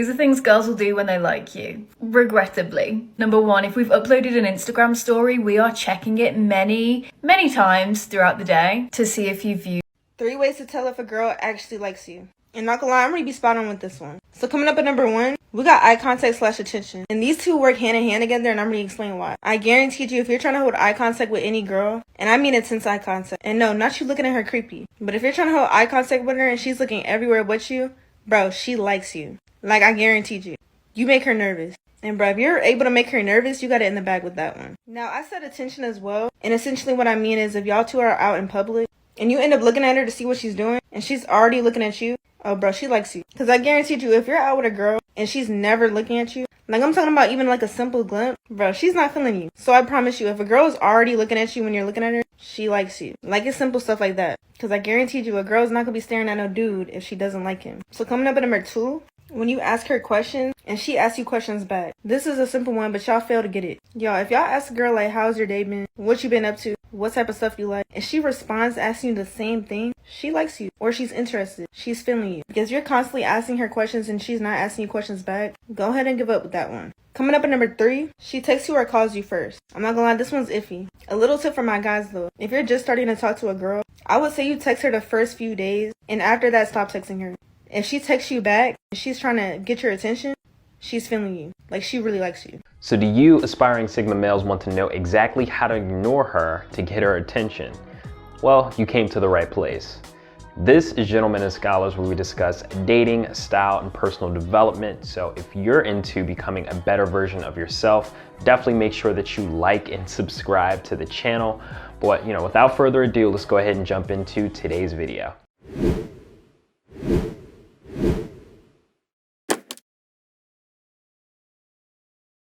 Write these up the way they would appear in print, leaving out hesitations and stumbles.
These are things girls will do when they like you. Regrettably. Number one, if we've uploaded an Instagram story, we are checking it many times throughout the day to see if you've viewed. 3 ways to tell if a girl actually likes you. And not gonna lie, I'm gonna be spot on with this one. So coming up at number 1, we got eye contact / attention. And these two work hand in hand together, and I'm gonna explain why. I guarantee you, if you're trying to hold eye contact with any girl, and I mean intense eye contact, and no, not you looking at her creepy, but if you're trying to hold eye contact with her and she's looking everywhere but you, bro, she likes you. Like, I guaranteed you. You make her nervous. And bro, if you're able to make her nervous, you got it in the bag with that one. Now, I said attention as well. And essentially what I mean is if y'all two are out in public and you end up looking at her to see what she's doing and she's already looking at you, oh bro, she likes you. Because I guaranteed you, if you're out with a girl and she's never looking at you, like I'm talking about even like a simple glimpse, bro, she's not feeling you. So I promise you, if a girl is already looking at you when you're looking at her, she likes you. Like, it's simple stuff like that. Because I guaranteed you, a girl's not going to be staring at no dude if she doesn't like him. So coming up at number 2, when you ask her questions and she asks you questions back. This is a simple one, but y'all fail to get it. Y'all, if y'all ask a girl like, how's your day been? What you been up to? What type of stuff you like? And she responds asking you the same thing, she likes you. Or she's interested. She's feeling you. Because you're constantly asking her questions and she's not asking you questions back. Go ahead and give up with that one. Coming up at number 3, she texts you or calls you first. I'm not gonna lie, this one's iffy. A little tip for my guys though. If you're just starting to talk to a girl, I would say you text her the first few days and after that stop texting her. If she texts you back and she's trying to get your attention, she's feeling you. Like, she really likes you. So do you aspiring Sigma males want to know exactly how to ignore her to get her attention? Well, you came to the right place. This is Gentlemen and Scholars, where we discuss dating, style, and personal development. So if you're into becoming a better version of yourself, definitely make sure that you like and subscribe to the channel. But without further ado, let's go ahead and jump into today's video.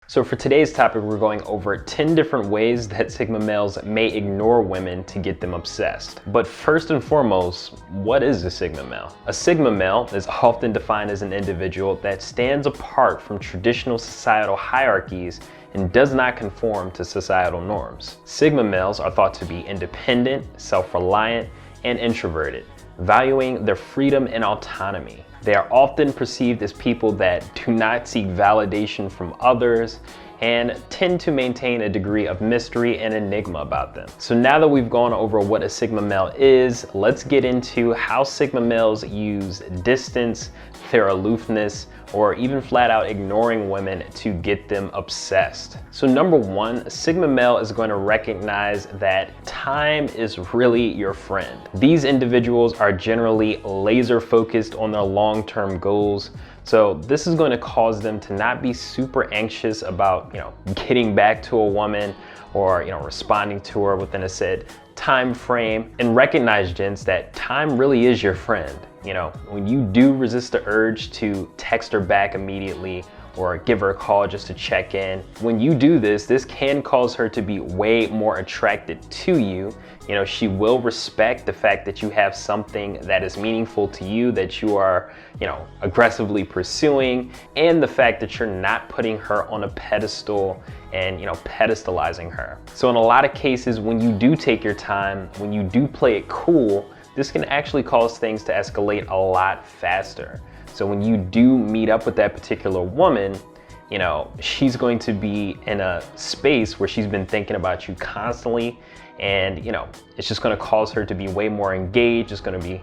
So for today's topic, we're going over 10 different ways that Sigma males may ignore women to get them obsessed. But first and foremost, what is a Sigma male? A Sigma male is often defined as an individual that stands apart from traditional societal hierarchies and does not conform to societal norms. Sigma males are thought to be independent, self-reliant, and introverted, valuing their freedom and autonomy. They are often perceived as people that do not seek validation from others and tend to maintain a degree of mystery and enigma about them. So now that we've gone over what a Sigma male is, let's get into how Sigma males use distance, their aloofness, or even flat out ignoring women to get them obsessed. So number 1, a Sigma male is going to recognize that time is really your friend. These individuals are generally laser focused on their long-term goals. So this is going to cause them to not be super anxious about, getting back to a woman or, responding to her within a said time frame. And recognize, gents, that time really is your friend. When you do resist the urge to text her back immediately or give her a call just to check in, when you do this can cause her to be way more attracted to you. She will respect the fact that you have something that is meaningful to you, that you are, aggressively pursuing, and the fact that you're not putting her on a pedestal and, pedestalizing her. So in a lot of cases, when you do take your time, when you do play it cool, this can actually cause things to escalate a lot faster. So when you do meet up with that particular woman, she's going to be in a space where she's been thinking about you constantly, and it's just going to cause her to be way more engaged. It's going to be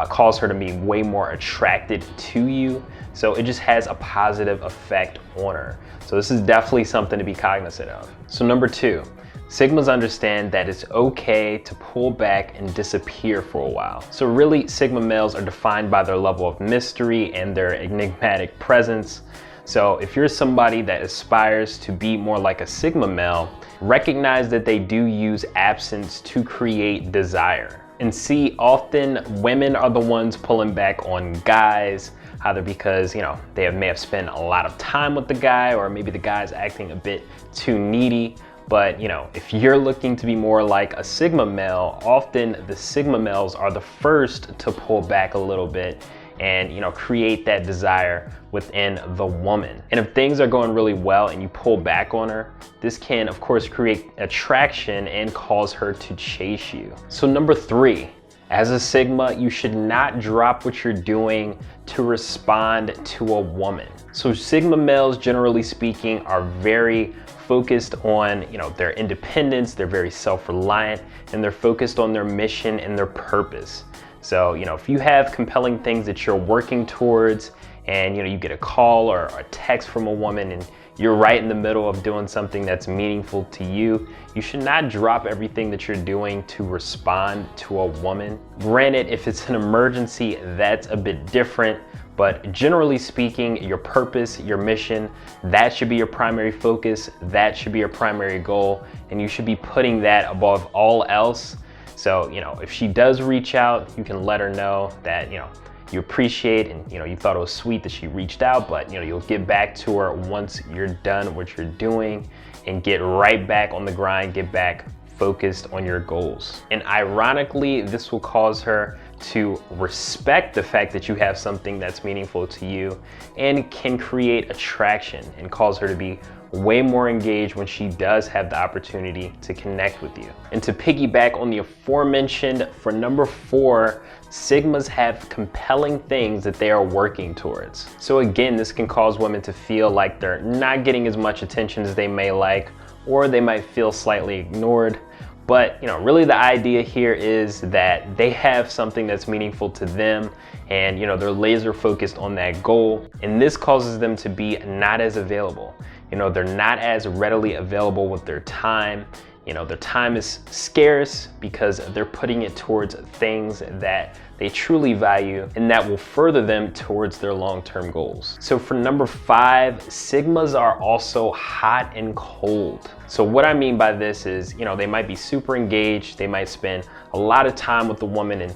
cause her to be way more attracted to you. So it just has a positive effect on her. So this is definitely something to be cognizant of. So number 2, Sigmas understand that it's okay to pull back and disappear for a while. So really, Sigma males are defined by their level of mystery and their enigmatic presence. So if you're somebody that aspires to be more like a Sigma male, recognize that they do use absence to create desire. And see, often women are the ones pulling back on guys, either because, they may have spent a lot of time with the guy, or maybe the guy's acting a bit too needy. But if you're looking to be more like a Sigma male, often the Sigma males are the first to pull back a little bit and create that desire within the woman. And if things are going really well and you pull back on her, this can of course create attraction and cause her to chase you. So number 3, As a Sigma, you should not drop what you're doing to respond to a woman. So Sigma males, generally speaking, are very focused on, their independence, they're very self-reliant, and they're focused on their mission and their purpose. So, if you have compelling things that you're working towards and, you get a call or a text from a woman and you're right in the middle of doing something that's meaningful to you, you should not drop everything that you're doing to respond to a woman. Granted, if it's an emergency, that's a bit different. But generally speaking, your purpose, your mission, that should be your primary focus, that should be your primary goal, and you should be putting that above all else. So, if she does reach out, you can let her know that, you appreciate and, you thought it was sweet that she reached out, but, you'll get back to her once you're done what you're doing and get right back on the grind, get back focused on your goals. And ironically, this will cause her to respect the fact that you have something that's meaningful to you and can create attraction and cause her to be way more engaged when she does have the opportunity to connect with you. And to piggyback on the aforementioned, for number 4, Sigmas have compelling things that they are working towards. So again, this can cause women to feel like they're not getting as much attention as they may like, or they might feel slightly ignored. But really the idea here is that they have something that's meaningful to them and they're laser focused on that goal. And this causes them to be not as available. They're not as readily available with their time. Their time is scarce because they're putting it towards things that they truly value and that will further them towards their long-term goals. So for number 5, Sigmas are also hot and cold. So what I mean by this is, they might be super engaged, they might spend a lot of time with the woman and,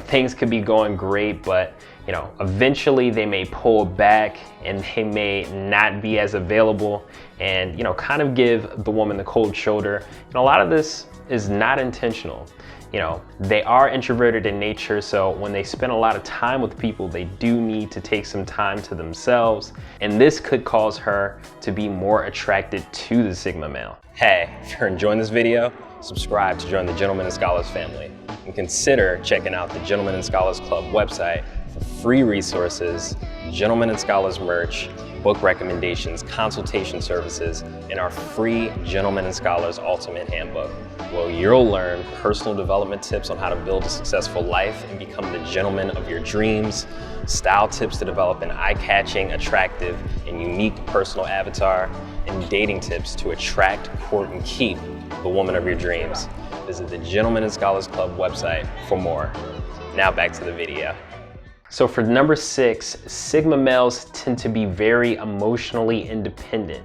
things could be going great, but, eventually they may pull back and they may not be as available and, kind of give the woman the cold shoulder. And a lot of this is not intentional. They are introverted in nature, so when they spend a lot of time with people, they do need to take some time to themselves, and this could cause her to be more attracted to the Sigma male. Hey, if you're enjoying this video, subscribe to join the Gentlemen and Scholars family, and consider checking out the Gentlemen and Scholars Club website for free resources, Gentlemen and Scholars merch, book recommendations, consultation services, and our free Gentlemen and Scholars Ultimate Handbook, where you'll learn personal development tips on how to build a successful life and become the gentleman of your dreams, style tips to develop an eye-catching, attractive, and unique personal avatar, and dating tips to attract, court, and keep the woman of your dreams. Visit the Gentlemen and Scholars Club website for more. Now back to the video. So for number 6, Sigma males tend to be very emotionally independent.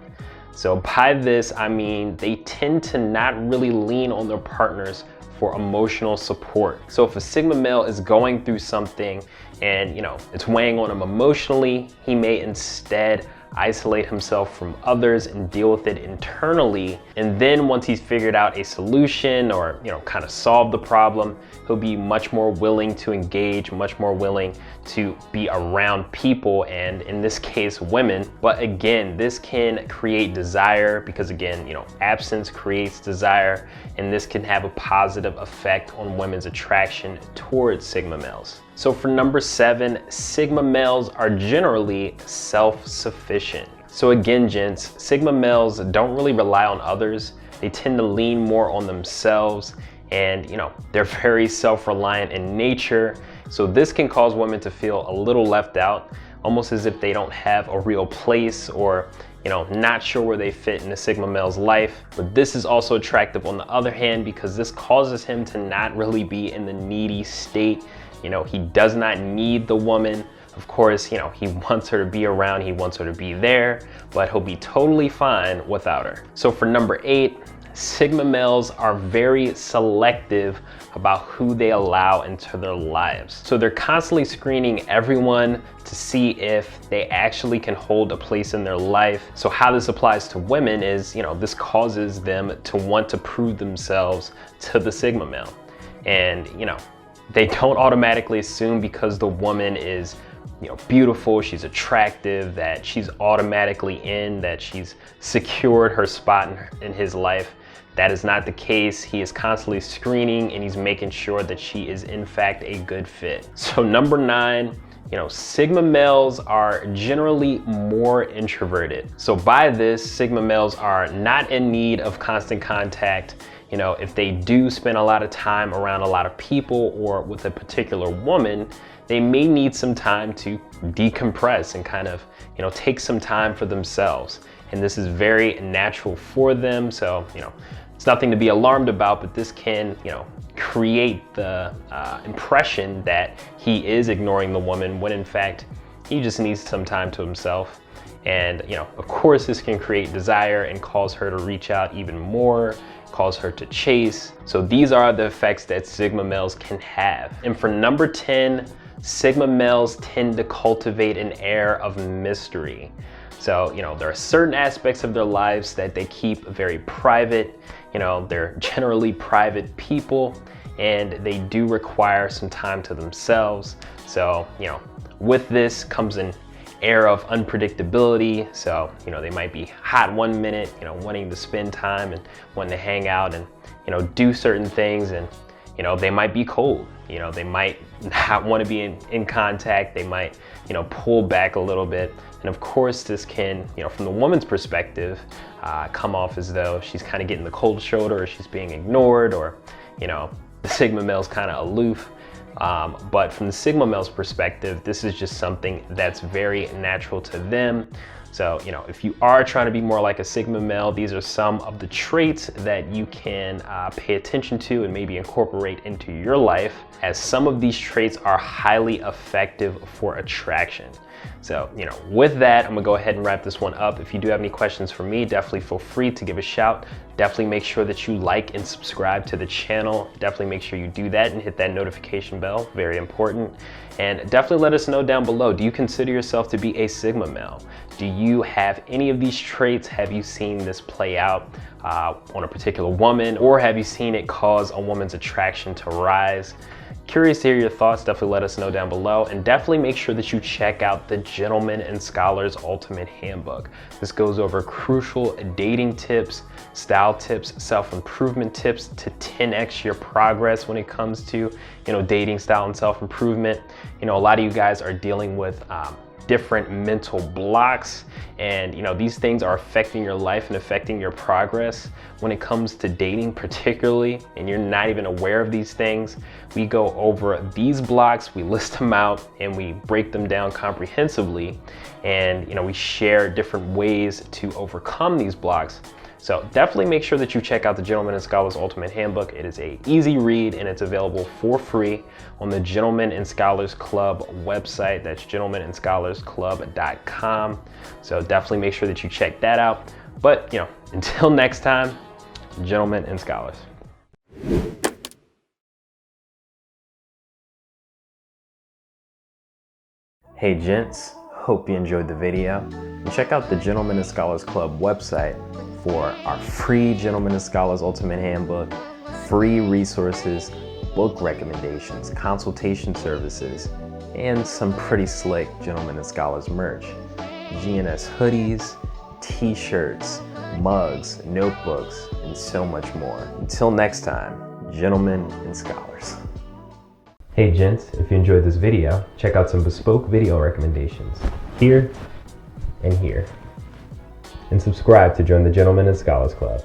So by this, I mean they tend to not really lean on their partners for emotional support. So if a Sigma male is going through something and it's weighing on him emotionally, he may instead isolate himself from others and deal with it internally. And then once he's figured out a solution or, kind of solved the problem, he'll be much more willing to engage, much more willing to be around people, and in this case, women. But again, this can create desire because again, absence creates desire, and this can have a positive effect on women's attraction towards Sigma males. So for number 7, Sigma males are generally self-sufficient. So again, gents, Sigma males don't really rely on others. They tend to lean more on themselves, and they're very self-reliant in nature. So this can cause women to feel a little left out, almost as if they don't have a real place or not sure where they fit in a Sigma male's life. But this is also attractive on the other hand because this causes him to not really be in the needy state. He does not need the woman. Of course, he wants her to be around, he wants her to be there, but he'll be totally fine without her. So for number 8, Sigma males are very selective about who they allow into their lives. So they're constantly screening everyone to see if they actually can hold a place in their life. So how this applies to women is, this causes them to want to prove themselves to the Sigma male. And, they don't automatically assume because the woman is beautiful, she's attractive, that she's automatically in, that she's secured her spot in his life. that is not the case. He is constantly screening and he's making sure that she is in fact a good fit. So number 9, Sigma males are generally more introverted. So by this, Sigma males are not in need of constant contact. If they do spend a lot of time around a lot of people or with a particular woman, they may need some time to decompress and kind of, take some time for themselves. And this is very natural for them. So, it's nothing to be alarmed about, but this can, create the impression that he is ignoring the woman when in fact he just needs some time to himself. And of course this can create desire and cause her to reach out even more, cause her to chase. So these are the effects that Sigma males can have. And for number 10, Sigma males tend to cultivate an air of mystery. So, there are certain aspects of their lives that they keep very private. They're generally private people and they do require some time to themselves. So, with this comes an air of unpredictability. So, they might be hot one minute, wanting to spend time and wanting to hang out and, do certain things, and, they might be cold. They might not want to be in contact. They might, pull back a little bit. And of course, this can, from the woman's perspective, come off as though she's kind of getting the cold shoulder, or she's being ignored, or, the Sigma male's kind of aloof. But from the Sigma male's perspective, this is just something that's very natural to them. So, if you are trying to be more like a Sigma male, these are some of the traits that you can pay attention to and maybe incorporate into your life, as some of these traits are highly effective for attraction. So, with that, I'm gonna go ahead and wrap this one up. If you do have any questions for me, definitely feel free to give a shout. Definitely make sure that you like and subscribe to the channel. Definitely make sure you do that and hit that notification bell, very important. And definitely let us know down below, do you consider yourself to be a Sigma male? Do you have any of these traits? Have you seen this play out on a particular woman, or have you seen it cause a woman's attraction to rise? Curious to hear your thoughts. Definitely let us know down below, and definitely make sure that you check out the Gentleman and Scholar's Ultimate Handbook. This goes over crucial dating tips, style tips, self-improvement tips to 10x your progress when it comes to, dating style and self-improvement. A lot of you guys are dealing with different mental blocks, and these things are affecting your life and affecting your progress when it comes to dating particularly, and you're not even aware of these things. We go over these blocks, we list them out, and we break them down comprehensively, and we share different ways to overcome these blocks. So definitely make sure that you check out the Gentleman and Scholar's Ultimate Handbook. It is an easy read and it's available for free on the Gentleman and Scholars Club website. That's gentlemanandscholarclub.com. So definitely make sure that you check that out. But until next time, Gentlemen and Scholars. Hey gents, hope you enjoyed the video. And check out the Gentleman and Scholars Club website for our free Gentleman and Scholars Ultimate Handbook, free resources, book recommendations, consultation services, and some pretty slick Gentleman and Scholars merch. GNS hoodies, t-shirts, mugs, notebooks, and so much more. Until next time, Gentlemen and Scholars. Hey gents, if you enjoyed this video, check out some bespoke video recommendations here and here. And subscribe to join the Gentlemen and Scholars Club.